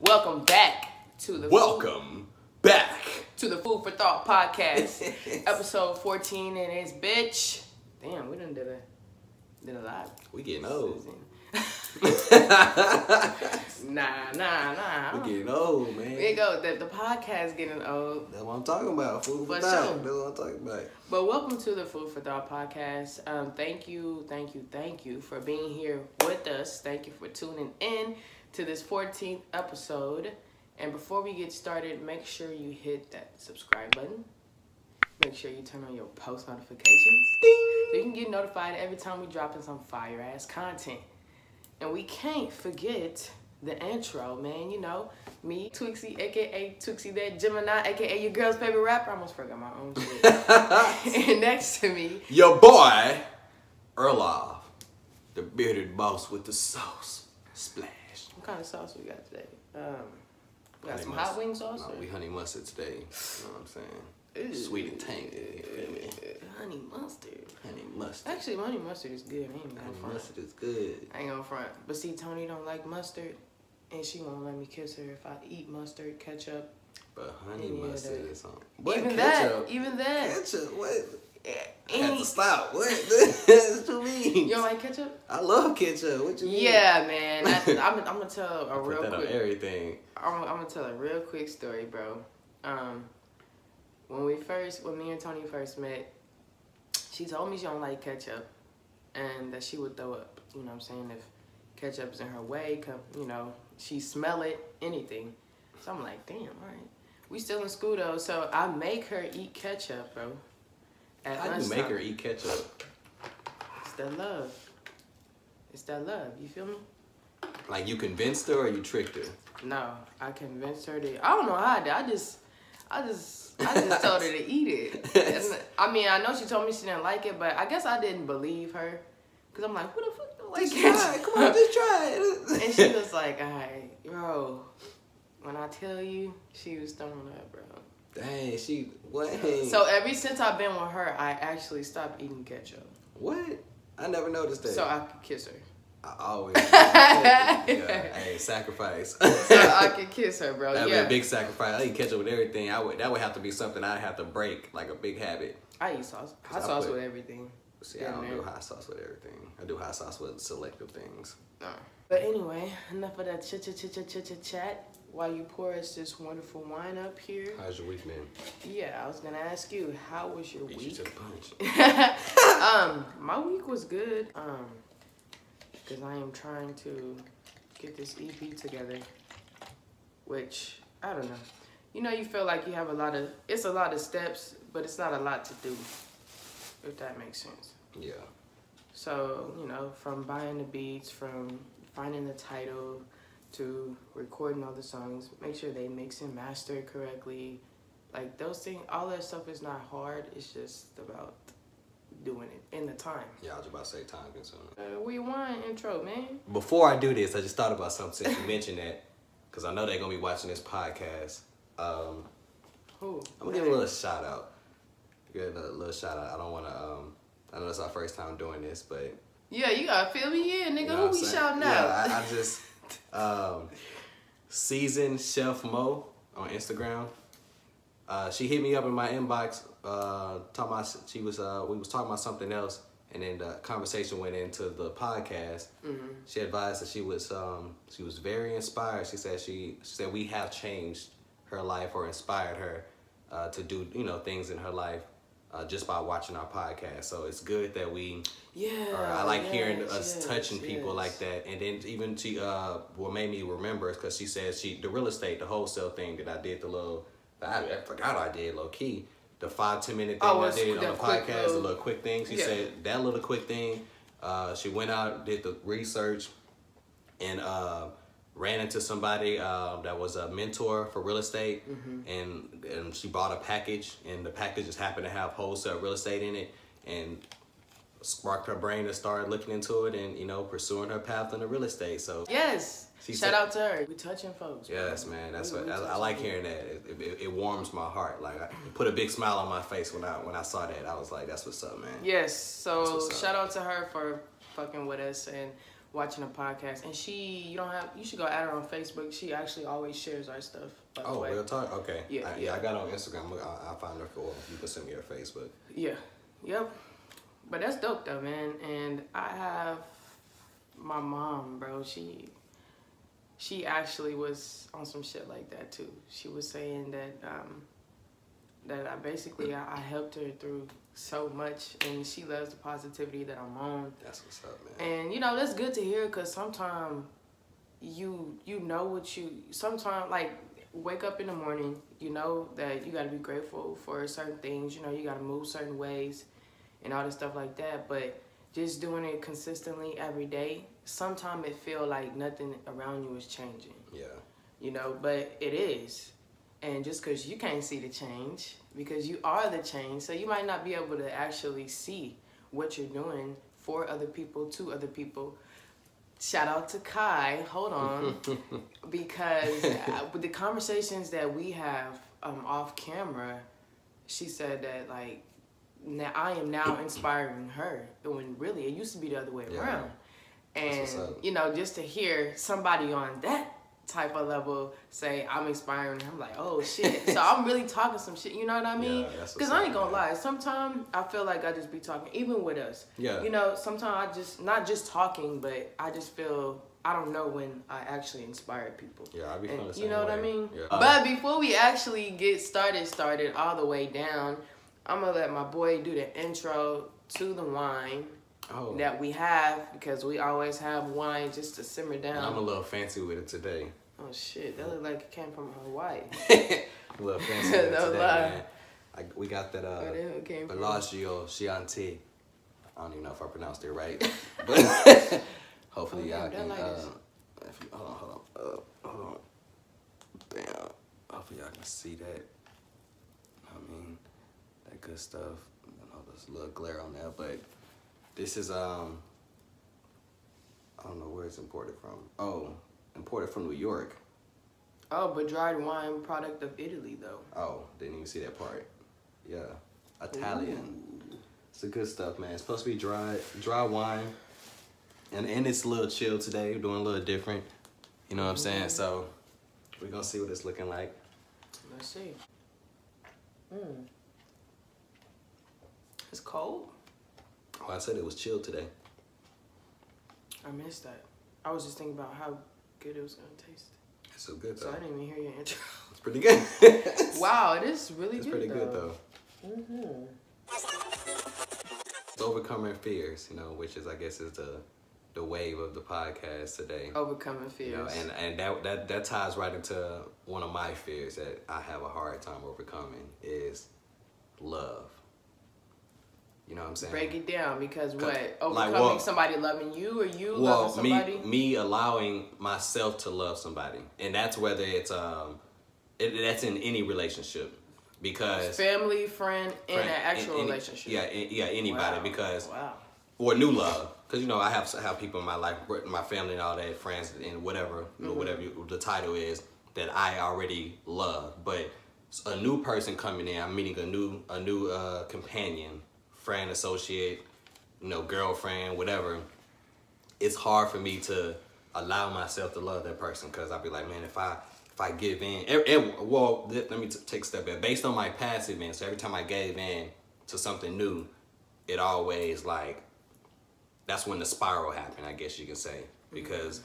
Welcome back to the Food for Thought podcast, episode 14, and it's bitch. Damn, we done did a lot. We getting old. Nah. We getting old, man. There you go. The podcast getting old. That's what I'm talking about. Food for thought. Sure. That's what I'm talking about. But welcome to the Food for Thought podcast. Thank you for being here with us. Thank you for tuning in to this 14th episode. And before we get started, make sure you hit that subscribe button. Make sure you turn on your post notifications. Ding! So you can get notified every time we drop in some fire-ass content. And we can't forget the intro, man. You know, me, Twixie, a.k.a. Twixie that Gemini, a.k.a. your girl's favorite rapper. I almost forgot my own shit. And next to me, your boy, Selflove, the bearded boss with the sauce. Splash. What kind of sauce we got today? We got some hot wing sauce? No, we honey mustard today. You know what I'm saying? Ooh. Sweet and tangy. You feel me? Honey mustard. Honey mustard. Actually, honey mustard is good. I ain't gonna front. Mustard is good. I ain't gonna front. But see, Tony don't like mustard, and she won't let me kiss her if I eat mustard, ketchup. But honey mustard is something. What? Even ketchup? that. Ketchup? What? I had Any, to stop. What? What you mean? you don't like ketchup? I love ketchup. What you mean? Yeah, man. I'm gonna tell a real quick. On everything. I'm gonna tell a real quick story, bro. When me and Tony first met, she told me she don't like ketchup, and that she would throw up. You know what I'm saying? If ketchup's in her way, you know, she smell it, anything. So I'm like, damn, all right. We still in school though, so I make her eat ketchup, bro. How do you make her eat ketchup? It's that love. It's that love. You feel me? Like you convinced her or you tricked her? No, I convinced her to. I don't know how I did. I just told her to eat it. And, I mean, I know she told me she didn't like it, but I guess I didn't believe her. Because I'm like, who the fuck don't like ketchup? Come on, just try it. And she was like, all right, bro, when I tell you, she was throwing up, bro. Dang, what? So ever since I've been with her, I actually stopped eating ketchup. What? I never noticed that. So I could kiss her. I always hey, sacrifice. So I could kiss her, bro. That'd be a big sacrifice. I eat ketchup with everything. That would have to be something I'd have to break, like a big habit. I eat hot sauce with everything. See, I don't do hot sauce with everything. I do hot sauce with selective things. But anyway, enough of that chit. While you pour us this wonderful wine up here. How's your week, man? Yeah, I was gonna ask you, how was your week? You took a punch. My week was good. Because I am trying to get this EP together, which I don't know. You know, you feel like you have a lot of steps, but it's not a lot to do, if that makes sense. Yeah. So, you know, from buying the beats, from finding the title, to recording all the songs, make sure they mix and master correctly. Like those things, all that stuff is not hard. It's just about doing it in the time. Yeah, I was about to say time consuming. Rewind intro, man. Before I do this, I just thought about something since you mentioned that, because I know they're gonna be watching this podcast. Who? I'm gonna give a little shout out. Give a little shout out. I don't wanna. I know it's our first time doing this, but yeah, you gotta fill me in, nigga. You know who we shouting out? Yeah, I just Seasoned Chef Mo on Instagram. She hit me up in my inbox, talking about we was talking about something else, and then the conversation went into the podcast. Mm-hmm. She advised that she was very inspired. She said we have changed her life or inspired her to do things in her life just by watching our podcast. So it's good that I like hearing us touching people like that. And then even she what made me remember is because she said the real estate, the wholesale thing that I did, I forgot I did low key. The 5-10 minute thing I did on the podcast, the little quick thing. She said that little quick thing. She went out, did the research, and ran into somebody that was a mentor for real estate, and she bought a package, and the package just happened to have wholesale real estate in it, and sparked her brain to start looking into it and pursuing her path in the real estate. So yes. Shout out to her. We touching folks. Yes, man. That's what I like hearing that. It warms my heart. Like I put a big smile on my face when I saw that. I was like, that's what's up, man. Yes. So shout out to her for fucking with us, and watching a podcast, and you should go add her on Facebook. She actually always shares our stuff. By the way. Real talk? Okay. Yeah, I got her on Instagram. I'll find her, or you can send me her Facebook. Yeah. Yep. But that's dope though, man. And I have my mom, bro. She actually was on some shit like that too. She was saying that I helped her through so much, and she loves the positivity that I'm on. That's what's up, man. And you know, that's good to hear, because sometimes you know what sometimes, like, wake up in the morning, you know that you got to be grateful for certain things, you know, you got to move certain ways and all this stuff like that, but just doing it consistently every day, sometimes it feel like nothing around you is changing. Yeah. You know, but it is. And just because you can't see the change, because you are the change, so you might not be able to actually see what you're doing for other people, to other people. Shout out to Kai, hold on, because with the conversations that we have off camera, she said that, like, now I am now inspiring her, when really it used to be the other way around. And, you know, just to hear somebody on that type of level say I'm inspiring, I'm like, oh shit. So I'm really talking some shit, you know what I mean? Because I ain't gonna lie, sometimes I feel like I just be talking, even with us. Yeah. You know, sometimes I just, not just talking, but I just feel, I don't know when I actually inspired people. Yeah, I be feeling the same You know way. what I mean? Yeah. But before we actually get started all the way down, I'm gonna let my boy do the intro to the wine that we have, because we always have wine just to simmer down. And I'm a little fancy with it today. Oh shit, that looked like it came from Hawaii. A little fancy with it today, man. We got that Bellagio Chianti. I don't even know if I pronounced it right, but hopefully y'all can. Hold on. Damn. Hopefully y'all can see that. I mean, that good stuff. I know there's a little glare on that, but this is I don't know where it's imported from. Oh, imported from New York. Oh, but dried wine product of Italy though. Oh, didn't even see that part. Yeah, Italian. Ooh. It's the good stuff, man. It's supposed to be dry wine, and it's a little chill today. We're doing a little different. You know what I'm saying? So we're gonna see what it's looking like. Let's see. It's cold. Oh, I said it was chill today. I missed that. I was just thinking about how good it was gonna taste. It's so good though. So I didn't even hear your intro. It's pretty good. Wow, it is really it's good. It's pretty though. good though. It's overcoming fears, you know, which is, I guess, is the wave of the podcast today. Overcoming fears. You know, and that ties right into one of my fears that I have a hard time overcoming is love. You know what I'm saying? Break it down, because what? Overcoming somebody loving you, or you loving somebody? Me allowing myself to love somebody. And that's whether it's that's in any relationship. Because family, friend, in an actual relationship. Yeah, anybody. Wow. Because or new love. Because, you know, I have people in my life, my family and all that, friends and whatever, you know, whatever the title is, that I already love. But a new person coming in, I'm meeting a new companion, friend, associate, you know, girlfriend, whatever. It's hard for me to allow myself to love that person, because I'll be like, man, if I give in, let me take a step back. Based on my past events, every time I gave in to something new, it always, like, that's when the spiral happened, I guess you could say, because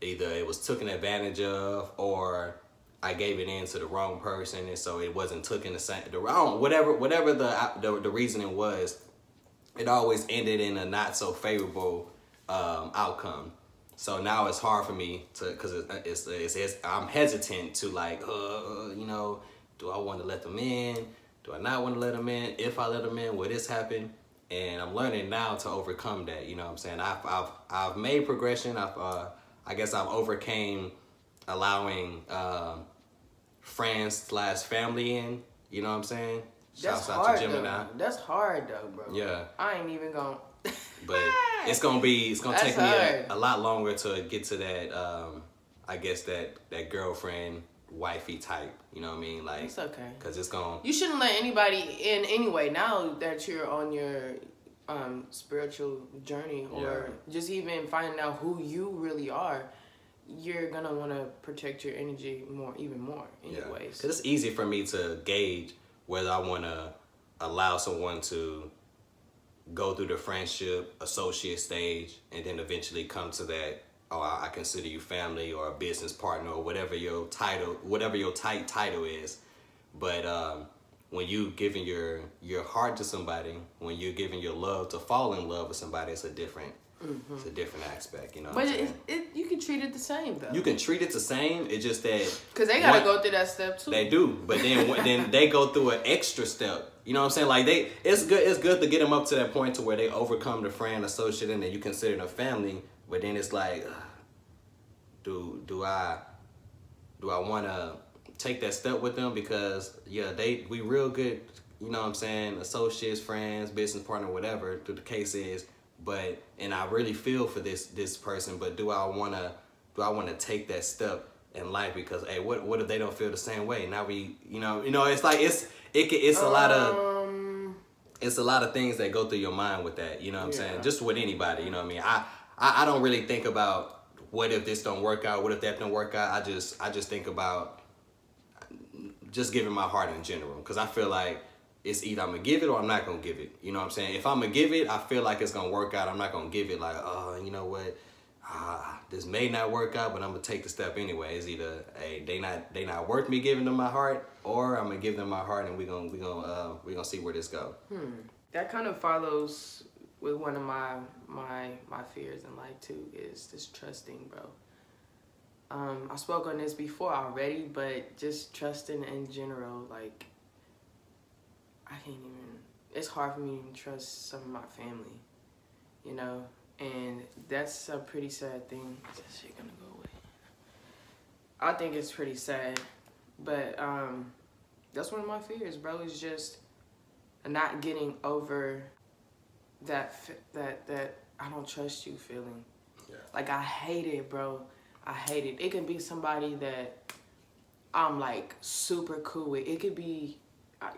either it was taken advantage of, or I gave it in to the wrong person, and so it wasn't taken the wrong, whatever the reasoning was, it always ended in a not so favorable outcome. So now it's hard for me to, because I'm hesitant to, like, you know, do I want to let them in? Do I not want to let them in? If I let them in, will this happen? And I'm learning now to overcome that. You know what I'm saying? I've made progression. I guess I've overcame allowing friends/family in. You know what I'm saying? That's hard though. That's hard though, bro. Yeah. I ain't even gonna. But it's gonna take me a lot longer to get to that. I guess that girlfriend, wifey type. You know what I mean? Like, it's okay. Cause it's gonna. You shouldn't let anybody in anyway. Now that you're on your spiritual journey, or just even finding out who you really are, you're gonna want to protect your energy even more anyways. Because it's easy for me to gauge whether I want to allow someone to go through the friendship, associate stage, and then eventually come to that, oh, I consider you family or a business partner or whatever your tight title is. But when you giving your heart to somebody, when you're giving your love to fall in love with somebody, it's a different it's a different aspect, you know. But you can treat it the same though. You can treat it the same. It's just that because they gotta go through that step too. They do, but then they go through an extra step. You know what I'm saying? Like it's good to get them up to that point to where they overcome the friend, associate, and then you consider them family. But then it's like, do I want to take that step with them? Because we real good. You know what I'm saying? Associates, friends, business partner, whatever the case is. But and I really feel for this person, but do I wanna take that step in life? Because hey, what if they don't feel the same way? Now it's like it's a lot of things that go through your mind with that. You know what I'm saying? Just with anybody. You know what I mean? I don't really think about what if this don't work out, what if that don't work out. I just think about just giving my heart in general, because I feel like it's either I'm going to give it or I'm not going to give it. You know what I'm saying? If I'm going to give it, I feel like it's going to work out. I'm not going to give it like, oh, you know what? This may not work out, but I'm going to take the step anyway. It's either, hey, they not worth me giving them my heart, or I'm going to give them my heart and we're going to see where this goes. That kind of follows with one of my fears in life too, is this trusting, bro. I spoke on this before already, but just trusting in general, like, I can't even, it's hard for me to trust some of my family, you know, and that's a pretty sad thing. Is that shit gonna go away? I think it's pretty sad, but that's one of my fears, bro, is just not getting over that I don't trust you feeling. Yeah. Like, I hate it, bro. I hate it. It can be somebody that I'm like super cool with. It could be,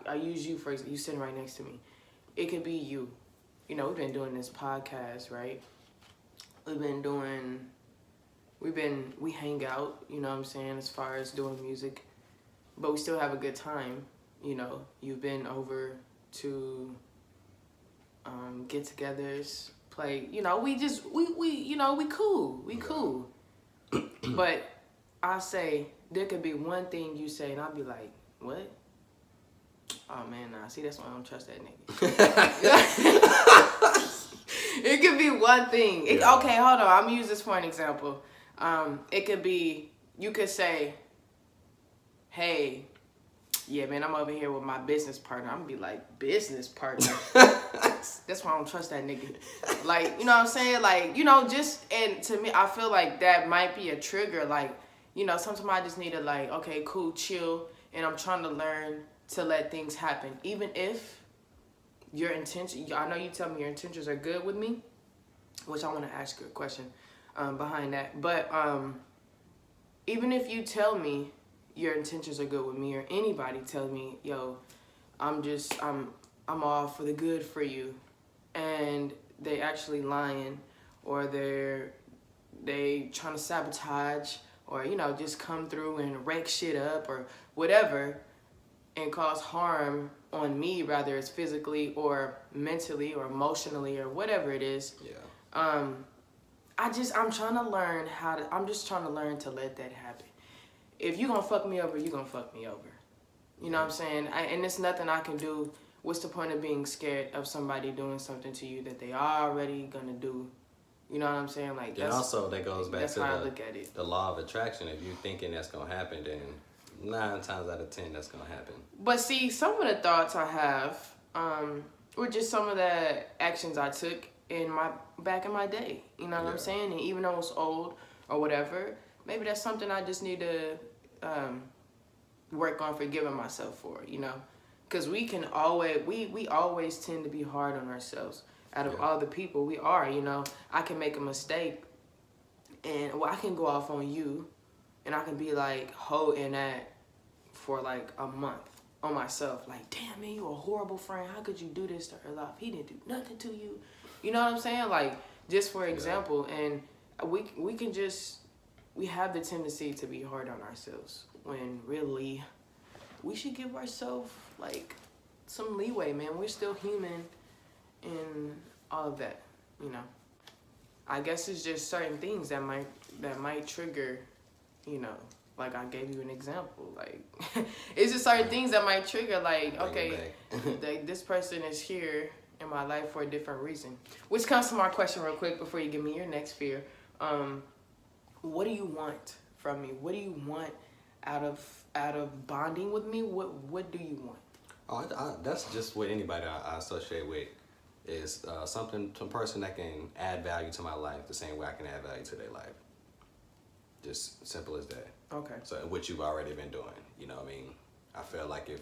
I use you for example, you sitting right next to me. It could be you. You know, we've been doing this podcast, right? We hang out, you know what I'm saying, as far as doing music, but we still have a good time. You know, you've been over to get-togethers, play, you know, we cool. But I say, there could be one thing you say, and I'll be like, what? Oh, man, nah. See, that's why I don't trust that nigga. It could be one thing. Okay, hold on. I'm going to use this for an example. It could be, you could say, hey, yeah, man, I'm over here with my business partner. I'm going to be like, business partner? That's why I don't trust that nigga. Like, you know what I'm saying? Like, you know, and to me, I feel like that might be a trigger. Like, you know, sometimes I just need to, like, okay, cool, chill, and I'm trying to learn to let things happen. Even if your intention, I know you tell me your intentions are good with me, which I want to ask you a question behind that. But even if you tell me your intentions are good with me, or anybody tell me, yo, I'm all for the good for you, and they actually lying, or they trying to sabotage, or, you know, just come through and wreck shit up or whatever, and cause harm on me, rather it's physically or mentally or emotionally or whatever it is. Yeah. I'm trying to learn I'm just trying to learn to let that happen. If you gonna fuck me over, you gonna fuck me over. You know what I'm saying? And there's nothing I can do. What's the point of being scared of somebody doing something to you that they already gonna do? You know what I'm saying? Like, and also that goes back to how I look at it. The law of attraction. If you're thinking that's gonna happen, then 9 times out of 10 that's gonna happen. But see, some of the thoughts I have were just some of the actions I took back in my day. You know what I'm saying? And even though it's old or whatever, maybe that's something I just need to work on forgiving myself for, you know? Because we always tend to be hard on ourselves. Out of all the people we are, you know, I can make a mistake, and I can go off on you, and I can be like holding that for like a month, on myself. Like, damn, man, you a horrible friend. How could you do this to her life? He didn't do nothing to you. You know what I'm saying? Like, just for example, and we can just, we have the tendency to be hard on ourselves when really we should give ourselves, like, some leeway, man. We're still human and all of that, you know. I guess it's just certain things that might trigger, you know, like I gave you an example. Like, it's just certain things that might trigger, like, okay, like, this person is here in my life for a different reason. Which comes to my question real quick before you give me your next fear. What do you want from me? What do you want out of bonding with me? What do you want? Oh, that's just what anybody I associate with is some person that can add value to my life the same way I can add value to their life. Just simple as that. Okay. So, which you've already been doing. You know what I mean? I feel like if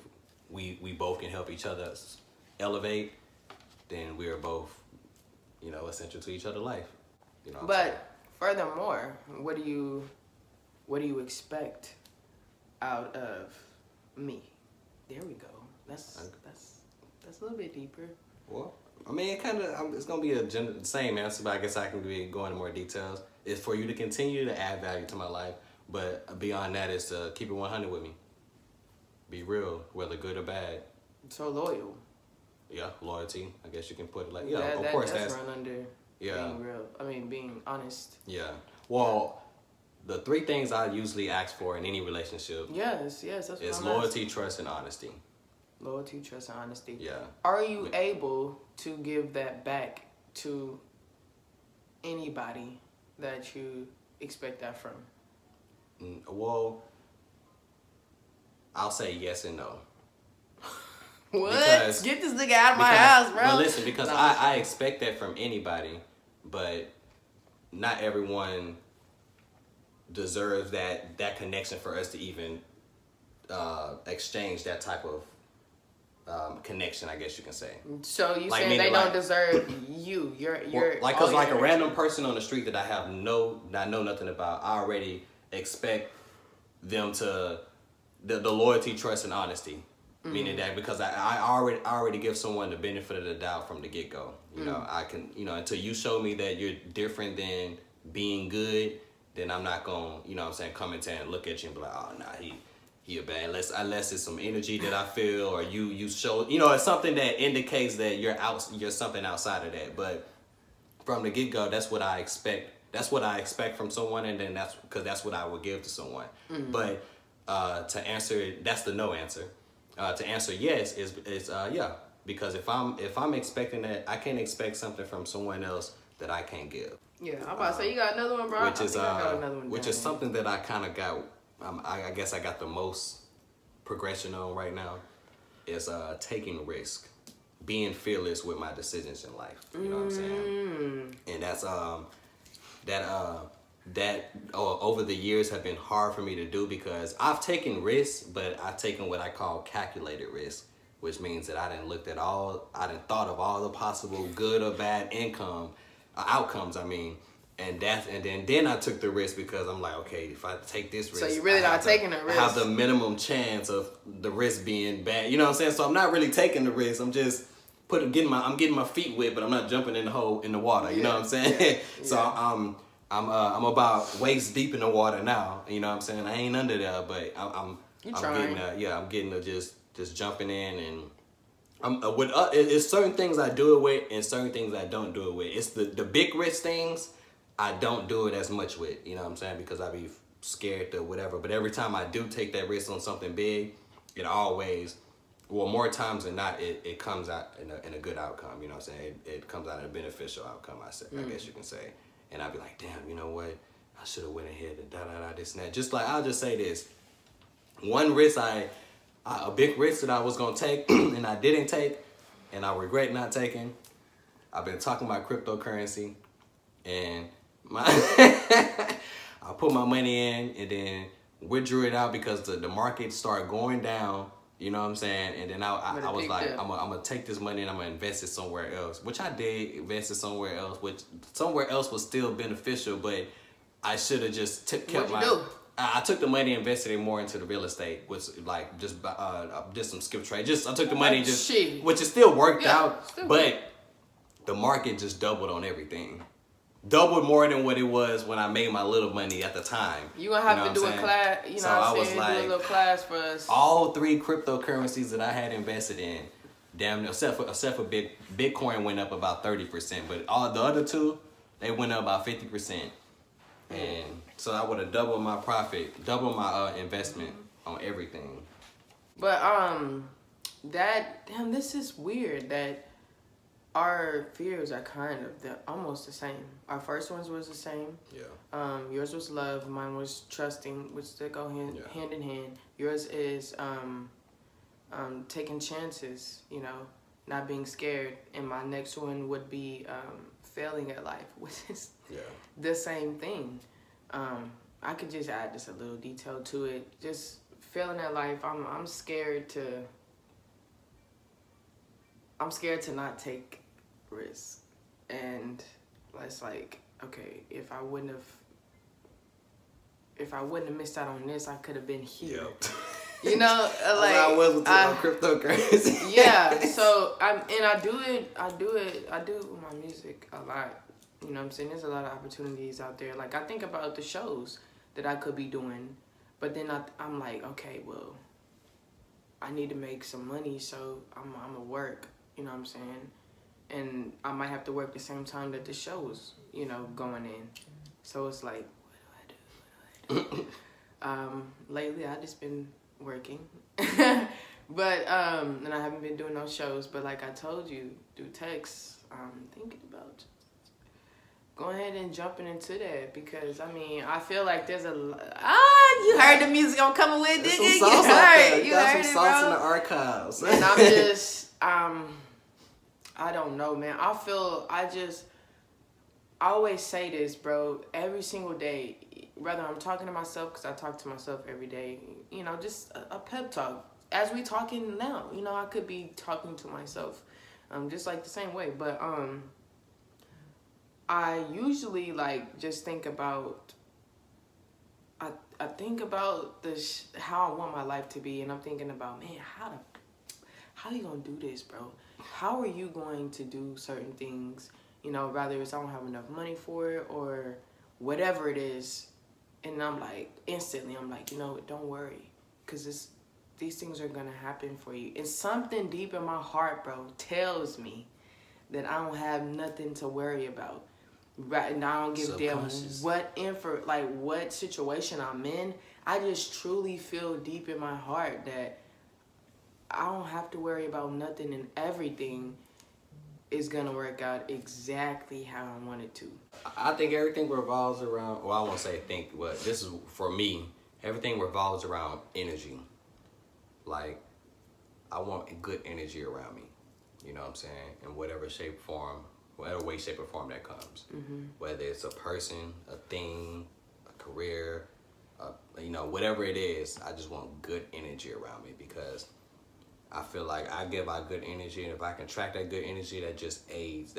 we both can help each other elevate, then we are both, you know, essential to each other's life. You know. But furthermore, what do you expect out of me? There we go. That's a little bit deeper. Well, I mean, it's gonna be the same answer, but I guess I can go into more details. It's for you to continue to add value to my life, but beyond that is to keep it 100 with me. Be real, whether good or bad. So loyal. Yeah, loyalty. I guess you can put it like, yeah, of course that's run under being real. I mean, being honest. Yeah. Well, the 3 things I usually ask for in any relationship. Yes, that's what is I'm loyalty, asking. Trust, and honesty. Loyalty, trust, and honesty. Yeah. Are you able to give that back to anybody that you expect that from? Well, I'll say yes and no. What? Get this nigga out of my house, bro. Well, listen, because I expect that from anybody, but not everyone deserves that connection for us to even exchange that type of connection, I guess you can say. So you saying they don't deserve you? You're like, cause like a random person on the street that I know nothing about, I already expect them to the loyalty, trust, and honesty. Mm-hmm. Meaning that because I already give someone the benefit of the doubt from the get go. You know, I can, you know, until you show me that you're different than being good, then I'm not gonna, you know what I'm saying, come into and look at you and be like, oh nah, he a bad, unless it's some energy that I feel, or you show, you know, it's something that indicates that you're something outside of that. But from the get go, that's what I expect. That's what I expect from someone, and then that's what I would give to someone. Mm-hmm. But to answer, that's the no answer. To answer yes is yeah, because if I'm expecting that, I can't expect something from someone else that I can't give. Yeah, I'm about to say you got another one, bro. Which is something that I kind of got. I guess I got the most progression on right now. Is taking risk, being fearless with my decisions in life. You know what I'm saying? And that's that over the years have been hard for me to do because I've taken risks, but I've taken what I call calculated risk, which means that I didn't thought of all the possible good or bad outcomes. I mean, and then I took the risk because I'm like, okay, if I take this risk, so you really not taking a risk. I have the minimum chance of the risk being bad. You know what I'm saying? So I'm not really taking the risk. I'm just I'm getting my feet wet, but I'm not jumping in the water. You know what I'm saying? Yeah. So I'm about waist deep in the water now. You know what I'm saying? I ain't under there, but I'm getting to just jumping in, and it's certain things I do it with and certain things I don't do it with. It's the big risk things I don't do it as much with. You know what I'm saying? Because I be scared to whatever. But every time I do take that risk on something big, it always, well, more times than not, it comes out in a good outcome. You know what I'm saying? It comes out in a beneficial outcome. I guess you can say. And I'd be like, damn, you know what? I should have went ahead and this and that. Just like, I'll just say this. One risk a big risk that I was going to take and I didn't take and I regret not taking. I've been talking about cryptocurrency and I put my money in and then withdrew it out because the market started going down. You know what I'm saying? And then I was like, I'm going to take this money and I'm going to invest it somewhere else. Which I did, invest it somewhere else. Which somewhere else was still beneficial, but I should have just kept my... I took the money and invested it more into the real estate, which like just some skip trade. I took the money which it still worked out, but the market just doubled on everything. Doubled more than what it was when I made my little money at the time. You gonna have to do a class, you know so what I I'm was saying? like, do a little class for us. All 3 cryptocurrencies that I had invested in, damn, except for Bitcoin went up about 30%, but all the other 2, they went up about 50%. And so I would have doubled my profit, doubled my investment on everything. But this is weird that our fears are kind of almost the same. Our first ones was the same. Yeah. Yours was love. Mine was trusting, which they go hand in hand. Yours is taking chances, you know, not being scared. And my next one would be failing at life, which is the same thing. I could just add just a little detail to it. Just failing at life. I'm scared to not take risks. And it's like, okay, if I wouldn't have missed out on this, I could have been here. Yep. You know, like I was with cryptocurrency. Yeah. So I do with my music a lot. You know what I'm saying? There's a lot of opportunities out there. Like I think about the shows that I could be doing, but then I'm like, okay, well, I need to make some money, so I'm gonna work. You know what I'm saying? And I might have to work the same time that the show's, you know, going in. So it's like, what do I do? Lately I just been working, but and I haven't been doing no shows. But like I told you through text, I'm thinking about go ahead and jumping into that, because I mean I feel like there's you heard the music I'm coming with, did you? You heard it, bro. In the archives. And I'm just I don't know, man. I always say this, bro, every single day, whether I'm talking to myself, because I talk to myself every day, you know, just a pep talk. As we talking now, you know, I could be talking to myself just like the same way. But I usually like just think about, I think about how I want my life to be, and I'm thinking about, man, how you gonna do this, bro? How are you going to do certain things? You know, rather it's I don't have enough money for it or whatever it is. And I'm like, instantly, I'm like, you know, don't worry, because these things are gonna happen for you. And something deep in my heart, bro, tells me that I don't have nothing to worry about. Right now, I don't give a damn what situation I'm in. I just truly feel deep in my heart that I don't have to worry about nothing, and everything is gonna work out exactly how I want it to. I think everything revolves around, well, I won't say think, but this is for me, everything revolves around energy. Like, I want good energy around me, you know what I'm saying? In whatever shape, form, whatever way, shape, or form that comes. Whether it's a person, a thing, a career, you know, whatever it is, I just want good energy around me, because I feel like I give out good energy, and if I can track that good energy, that just aids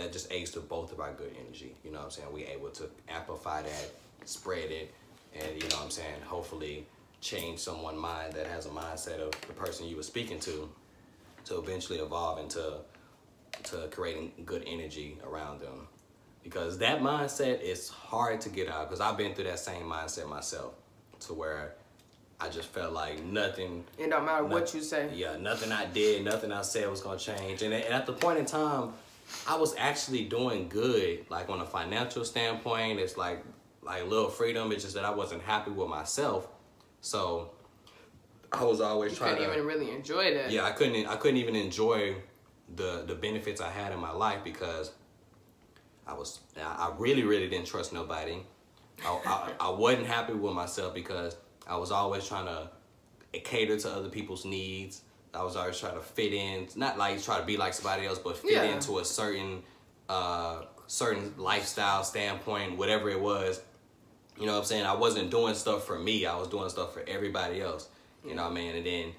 to both of our good energy. You know what I'm saying? We able to amplify that, spread it, and you know what I'm saying, hopefully change someone's mind that has a mindset of the person you were speaking to eventually evolve into creating good energy around them. Because that mindset is hard to get out, because I've been through that same mindset myself, to where I just felt like nothing. It don't matter what you say. Yeah, nothing I did, nothing I said was gonna change. And at the point in time, I was actually doing good, like on a financial standpoint. It's like little freedom. It's just that I wasn't happy with myself. So I was always trying to. You couldn't even really enjoy that. Yeah, I couldn't even enjoy the benefits I had in my life, because I really didn't trust nobody. I wasn't happy with myself, because I was always trying to cater to other people's needs. I was always trying to fit in, not like try to be like somebody else, but fit into a certain lifestyle standpoint, whatever it was. You know what I'm saying? I wasn't doing stuff for me. I was doing stuff for everybody else. You know what I mean? And then,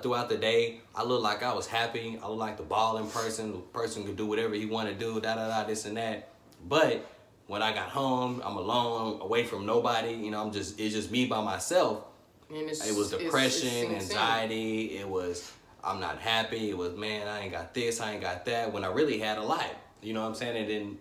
throughout the day, I looked like I was happy. I looked like the balling person. The person could do whatever he wanted to do, this and that. But when I got home, I'm alone, away from nobody. You know, it's just me by myself. And it was depression, anxiety. It was, I'm not happy. It was, man, I ain't got this, I ain't got that. When I really had a lot. You know what I'm saying? And then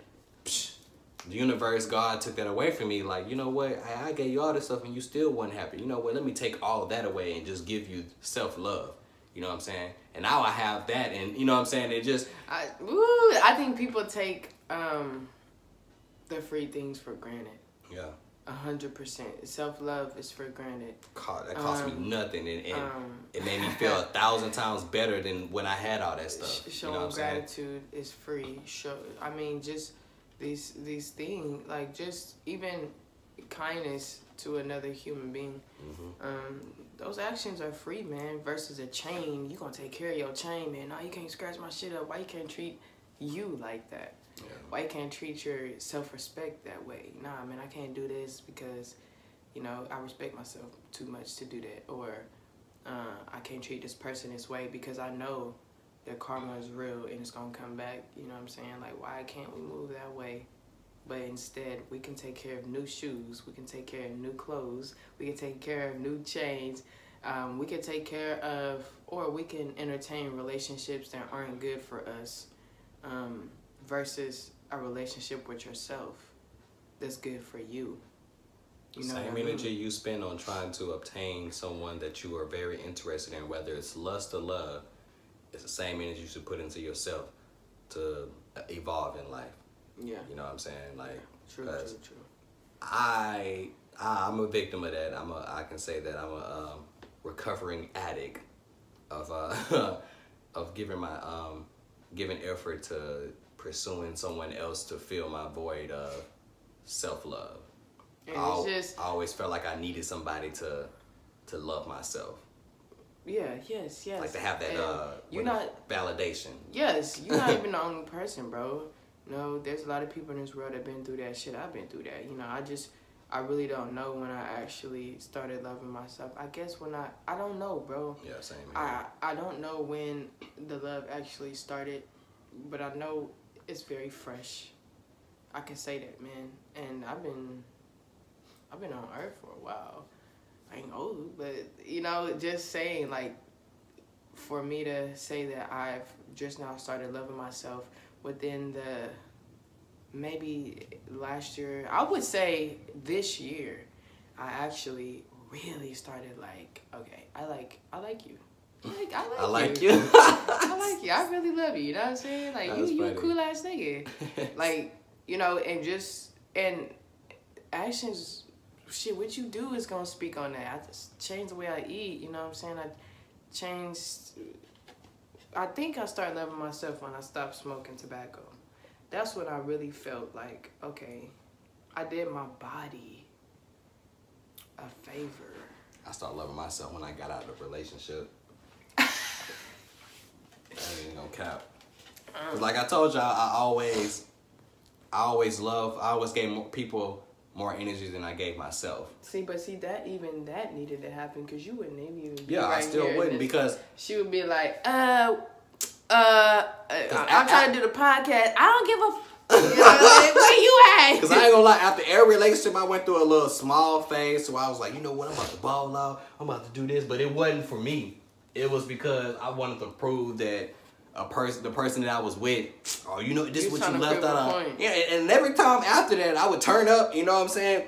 the universe, God took that away from me. Like, you know what? I gave you all this stuff and you still wasn't happy. You know what? Let me take all of that away and just give you self-love. You know what I'm saying? And now I have that, and you know what I'm saying? It just... I think people take the free things for granted. Yeah. 100%. Self-love is for granted. God, that cost me nothing, and it made me feel 1,000 times better than when I had all that stuff. Showing you know what gratitude is free. I mean, just these things, like just even kindness to another human being. Those actions are free, man. Versus a chain, you gonna take care of your chain, man. No, you can't scratch my shit up. Why you can't treat you like that? Yeah. Why you can't treat your self-respect that way? Nah, man, I can't do this because, you know, I respect myself too much to do that. Or I can't treat this person this way because I know that karma is real and it's gonna come back. You know what I'm saying? Like, why can't we move that way? But instead, we can take care of new shoes. We can take care of new clothes. We can take care of new chains. We can take care of, or we can entertain relationships that aren't good for us. Versus a relationship with yourself that's good for you. You know Same energy you spend on trying to obtain someone that you are very interested in, whether it's lust or love, it's the same energy you should put into yourself to evolve in life. Yeah. You know what I'm saying? Like, true. I'm a victim of that. I can say that I'm a recovering addict of of giving effort to pursuing someone else to fill my void of self-love. I always felt like I needed somebody to love myself. Yeah, yes. Like to have that validation. Yes, you're not even the only person, bro. No, there's a lot of people in this world that been through that shit. I've been through that. You know, I really don't know when I actually started loving myself. I guess when I don't know, bro. Yeah, same here. I don't know when the love actually started, but I know it's very fresh. I can say that, man. And I've been on earth for a while. I ain't old, but you know, just saying, like, for me to say that I've just now started loving myself within the maybe last year, I would say this year, I actually really started like, okay, I like you. I like you. I like you. I really love you. You know what I'm saying? Like, you a cool ass nigga. Like, you know, and actions, shit, what you do is gonna speak on that. I just changed the way I eat. You know what I'm saying? I think I started loving myself when I stopped smoking tobacco. That's when I really felt like, okay, I did my body a favor. I started loving myself when I got out of a relationship. I ain't gonna cap. Like I told y'all, I always gave people more energy than I gave myself. See, that needed to happen because you wouldn't even be right. I still wouldn't because she would be like, I'm trying to do the podcast. I don't give a you know, like, where you at? Because I ain't gonna lie, after every relationship I went through a little small phase, so I was like, you know what, I'm about to ball out, I'm about to do this, but it wasn't for me. It was because I wanted to prove that the person that I was with, oh, you know, this is what you left out on. Yeah, and every time after that, I would turn up, you know what I'm saying?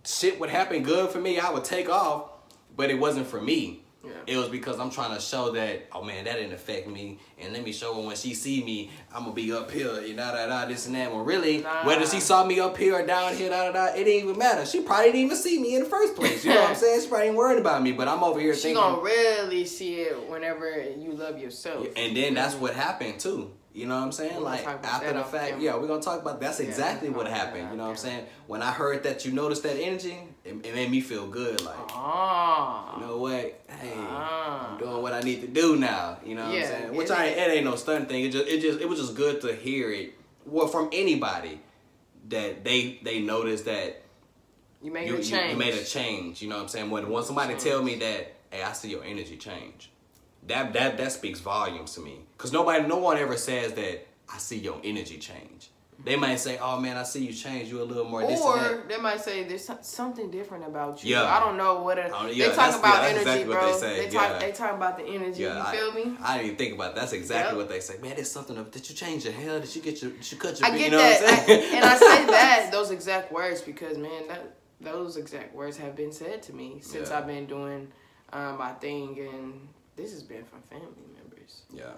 Shit would happen good for me, I would take off, but it wasn't for me. Yeah. It was because I'm trying to show that, oh man, that didn't affect me, and let me show her when she see me, I'm gonna be up here, this and that. Well, really, whether she saw me up here or down here, it didn't even matter. She probably didn't even see me in the first place. You know what I'm saying? She probably ain't worried about me, but I'm over here thinking. She gonna really see it whenever you love yourself. And then that's what happened too. You know what I'm saying? Like, after the fact, yeah, we're going to talk about that's exactly what happened. You know what I'm saying? When I heard that you noticed that energy, it made me feel good. Like, you know what? Hey, I'm doing what I need to do now. You know what I'm saying? Which it ain't no stunt thing. It was just good to hear it. Well, from anybody that they noticed that you made a change. You made a change. You know what I'm saying? When somebody tell me that, hey, I see your energy change. That speaks volumes to me. Cause no one ever says that I see your energy change. They might say, "Oh man, I see you change. You a little more this and that." Or they might say, "There's something different about you." Yeah. I don't know what. They talk about energy, exactly, bro. What they say. They talk about the energy. You feel me? I didn't even think about it. That's exactly what they say. Man, there's something. Did you change your hair? Did you cut your? I get you know that, what I'm saying? and I say that those exact words because man, those exact words have been said to me since I've been doing my thing, and this has been from family members. Yeah.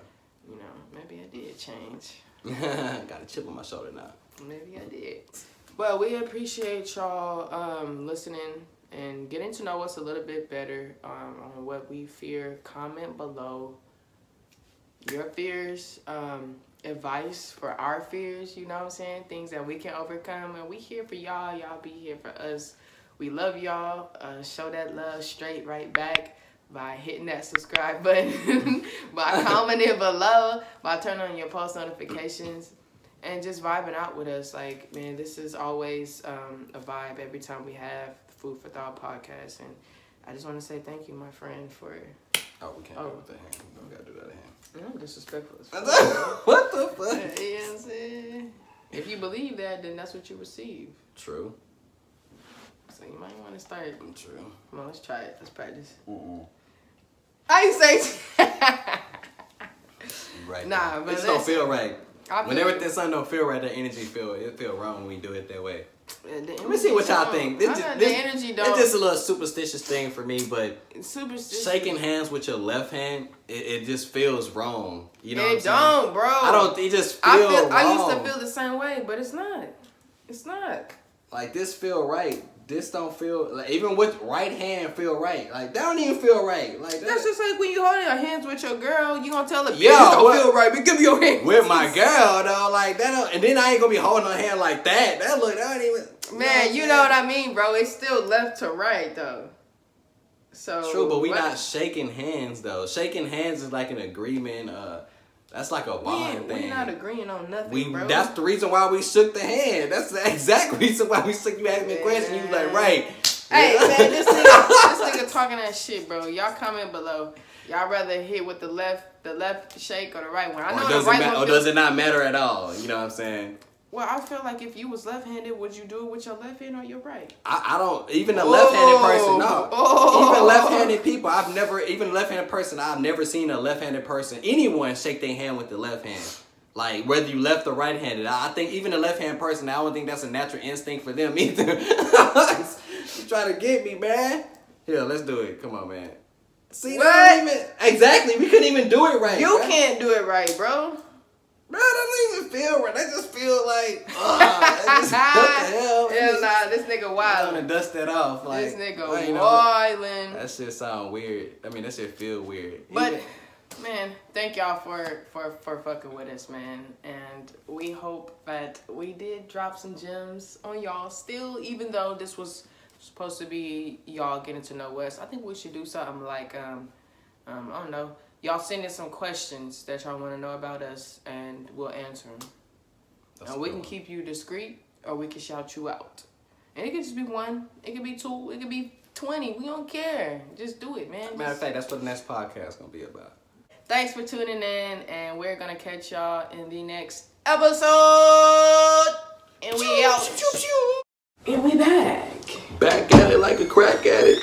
You know, maybe I did change. Got a chip on my shoulder now. Maybe I did. Well, we appreciate y'all listening and getting to know us a little bit better on what we fear. Comment below your fears, advice for our fears, you know what I'm saying? Things that we can overcome. And we here for y'all. Y'all be here for us. We love y'all. Show that love straight right back by hitting that subscribe button, by commenting below, by turning on your post notifications, and just vibing out with us. Like, man, this is always a vibe every time we have the Food for Thought podcast. And I just want to say thank you, my friend, for... Oh, we can't go with that hand. We gotta do that hand. I'm disrespectful as fuck. What the fuck? You know what I'm saying? If you believe that, then that's what you receive. True. So you might want to start. True. Come on, let's try it. Let's practice. I ain't say. Right. Nah, but it just don't feel right. Whenever something don't feel right, the energy feel wrong when we do it that way. Let me see what y'all think. The energy don't. It's just a little superstitious thing for me, but superstitious. Shaking hands with your left hand, it just feels wrong. You know it don't, bro. I don't. It just feels wrong. I used to feel the same way, but it's not. It's not. Like this feel right. This don't feel like even with right hand feel right. Like that don't even feel right. Like that's just like when you holding your hands with your girl, you gonna tell her yeah, don't feel right, but give me your hand. With my girl though, like that don't, and then I ain't gonna be holding her hand like that. That don't even man, you know what I mean, bro. It's still left to right though. So true, but we not shaking hands though. Shaking hands is like an agreement, that's like a bond thing. We're not agreeing on nothing, bro. That's the reason why we shook the hand. That's the exact reason why we shook. You asked me a question, you was like, right. Hey, man, this nigga talking that shit, bro. Y'all comment below. Y'all rather hit with the left shake or the right one? I know the right one. Or does it not matter at all? You know what I'm saying? Well, I feel like if you was left-handed, would you do it with your left hand or your right? I don't, even a left-handed person, no. Even left-handed people, even a left-handed person, I've never seen a left-handed person, anyone shake their hand with the left hand. Like, whether you left or right-handed. I think even a left-handed person, I don't think that's a natural instinct for them either. You try to get me, man. Here, let's do it. Come on, man. See, what? Exactly, we couldn't even do it right. You can't do it right, bro. Bro, that don't even feel right. That just feel like, what the hell? Hell nah, this nigga wild. I'm gonna dust that off. Like, this nigga wildin'. That shit sound weird. I mean, that shit feel weird. But, man, thank y'all for fucking with us, man. And we hope that we did drop some gems on y'all still, even though this was supposed to be y'all getting to know us. I think we should do something like, I don't know. Y'all send in some questions that y'all want to know about us, and we'll answer them. And we can keep you discreet, or we can shout you out. And it could just be 1. It could be 2. It could be 20. We don't care. Just do it, man. Matter of fact, that's what the next podcast is going to be about. Thanks for tuning in, and we're going to catch y'all in the next episode. And we out. And we back. Back at it like a crack at it.